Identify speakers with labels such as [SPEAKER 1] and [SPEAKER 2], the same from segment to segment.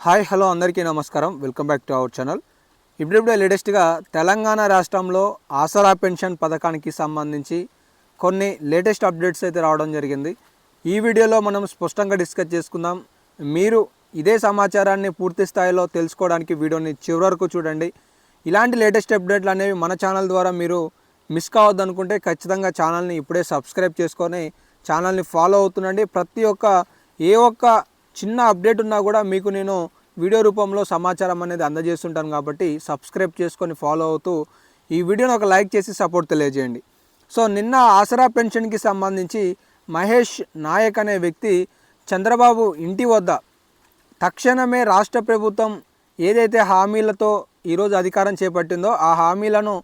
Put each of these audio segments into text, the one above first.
[SPEAKER 1] Hi hello అందరికీ నమస్కారం. Welcome back to our channel. ఇప్పుడిప్పుడే లేటెస్ట్గా తెలంగాణ రాష్ట్రంలో ఆసరా పెన్షన్ పథకానికి సంబంధించి కొన్ని లేటెస్ట్ అప్డేట్స్ అయితే రావడం జరిగింది. ఈ వీడియోలో మనం స్పష్టంగా డిస్కస్ చేసుకుందాం. మీరు ఇదే సమాచారాన్ని పూర్తి స్థాయిలో తెలుసుకోవడానికి వీడియోని చివరి వరకు చూడండి. ఇలాంటి లేటెస్ట్ అప్డేట్లు అనేవి మన ఛానల్ ద్వారా మీరు మిస్ కావద్దు అనుకుంటే ఖచ్చితంగా ఛానల్ని ఇప్పుడే సబ్స్క్రైబ్ చేసుకొని ఛానల్ని ఫాలో అవుతుండండి. ప్రతి ఒక్క ఏ ఒక్క చిన్న అప్డేట్ ఉన్నా కూడా మీకు నేను వీడియో రూపంలో సమాచారం అనేది అందజేస్తుంటాను. కాబట్టి సబ్స్క్రైబ్ చేసుకొని ఫాలో అవుతూ ఈ వీడియోని ఒక లైక్ చేసి సపోర్ట్ తెలియజేయండి. సో నిన్న ఆసరా పెన్షన్కి సంబంధించి మహేష్ నాయక్ అనే వ్యక్తి చంద్రబాబు ఇంటి వద్ద తక్షణమే రాష్ట్ర ప్రభుత్వం ఏదైతే హామీలతో ఈరోజు అధికారం చేపట్టిందో ఆ హామీలను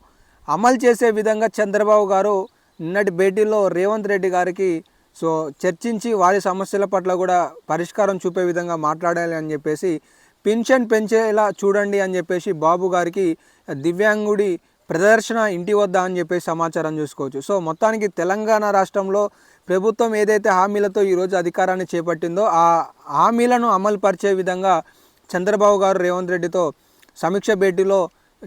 [SPEAKER 1] అమలు చేసే విధంగా చంద్రబాబు గారు నిన్నటి భేటీలో రేవంత్ రెడ్డి గారికి చర్చించి వారి సమస్యల పట్ల కూడా పరిష్కారం చూపే విధంగా మాట్లాడాలి అని చెప్పేసి పెన్షన్ పెంచేలా చూడండి అని చెప్పేసి బాబు గారికి దివ్యాంగుడి ప్రదర్శన ఇంటి వద్ద అని చెప్పేసి సమాచారం చూసుకోవచ్చు. సో మొత్తానికి తెలంగాణ రాష్ట్రంలో ప్రభుత్వం ఏదైతే హామీలతో ఈరోజు అధికారాన్ని చేపట్టిందో ఆ హామీలను అమలు పరిచే విధంగా చంద్రబాబు గారు రేవంత్ రెడ్డితో సమీక్ష భేటీలో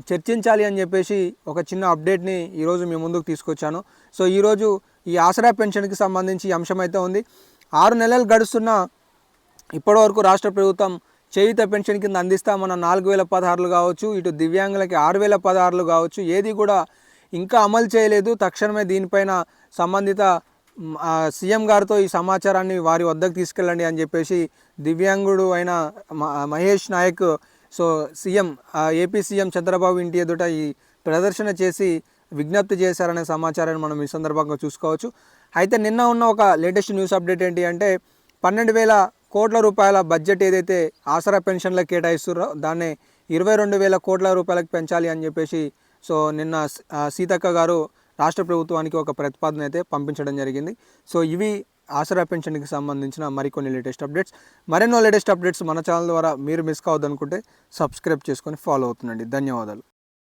[SPEAKER 1] చర్చించాలి అని చెప్పేసి ఒక చిన్న అప్డేట్ని ఈరోజు మీ ముందుకు తీసుకొచ్చాను. సో ఈరోజు ఈ ఆసరా పెన్షన్కి సంబంధించి అంశం అయితే ఉంది. 6 నెలలు గడుస్తున్న ఇప్పటివరకు రాష్ట్ర ప్రభుత్వం చేయూత పెన్షన్ కింద అందిస్తామన్న 4016 కావచ్చు, ఇటు దివ్యాంగులకి 6016 కావచ్చు, ఏది కూడా ఇంకా అమలు చేయలేదు. తక్షణమే దీనిపైన సంబంధిత సీఎం గారితో ఈ సమాచారాన్ని వారి వద్దకు తీసుకెళ్ళండి అని చెప్పేసి దివ్యాంగుడు అయిన మహేష్ నాయక్ ఏపీ సీఎం చంద్రబాబు ఇంటి ఎదుట ఈ ప్రదర్శన చేసి విజ్ఞప్తి చేశారనే సమాచారాన్ని మనం ఈ సందర్భంగా చూసుకోవచ్చు. అయితే నిన్న ఉన్న ఒక లేటెస్ట్ న్యూస్ అప్డేట్ ఏంటి అంటే 12,000 కోట్ల రూపాయల బడ్జెట్ ఏదైతే ఆసరా పెన్షన్లకు కేటాయిస్తారో దాన్ని 22,000 కోట్ల రూపాయలకు పెంచాలి అని చెప్పేసి నిన్న సీతక్క గారు రాష్ట్ర ప్రభుత్వానికి ఒక ప్రతిపాదన అయితే పంపించడం జరిగింది. ఇవి ఆసరా పెన్షన్కి సంబంధించిన మరికొన్ని లేటెస్ట్ అప్డేట్స్. మరెన్నో లేటెస్ట్ అప్డేట్స్ మన ఛానల్ ద్వారా మీరు మిస్ కావద్దనుకుంటే సబ్స్క్రైబ్ చేసుకొని ఫాలో అవుతుండండి. ధన్యవాదాలు.